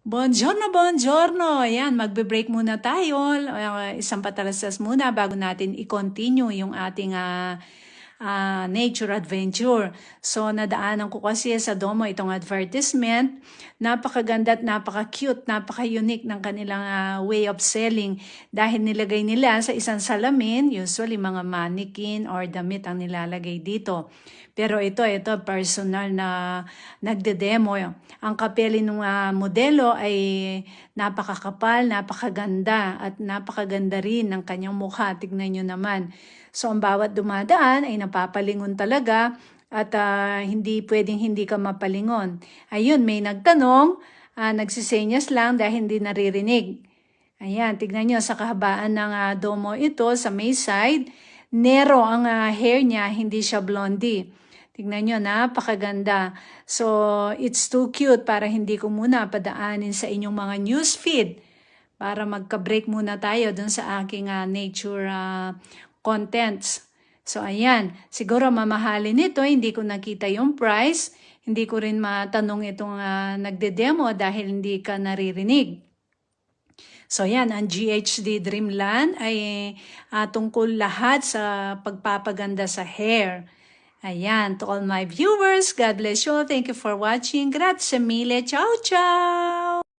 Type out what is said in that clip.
Buongiorno, buongiorno. Ayan, magbe-break muna tayo. Isang patalastas muna bago natin i-continue yung ating nature adventure. So, nadaanan ko kasi sa Domo itong advertisement. Napakaganda at napaka-cute, napaka-unique ng kanilang way of selling. Dahil nilagay nila sa isang salamin, usually mga mannequin or damit ang nilalagay dito. Pero ito personal na nagde-demo. Ang kapeli ng modelo ay napakakapal, napakaganda at napakaganda rin ng kanyang mukha. Tignan nyo naman. So ang bawat dumadaan ay napapalingon talaga at hindi pwedeng hindi ka mapalingon. Ayun, may nagtanong, nagsisenyas lang dahil hindi naririnig. Ayan, tignan nyo sa kahabaan ng domo ito sa may side. Nero ang hair niya, hindi siya blondie. Tignan nyo, napakaganda. So, it's too cute para hindi ko muna padaanin sa inyong mga newsfeed para magka-break muna tayo dun sa aking nature contents. So, ayan. Siguro mamahalin ito. Hindi ko nakita yung price. Hindi ko rin matanong itong nagde-demo dahil hindi ka naririnig. So yan, ang GHD Dreamland ay tungkol lahat sa pagpapaganda sa hair. Ayan, to all my viewers, God bless you. Thank you for watching. Grazie mille. Ciao, ciao!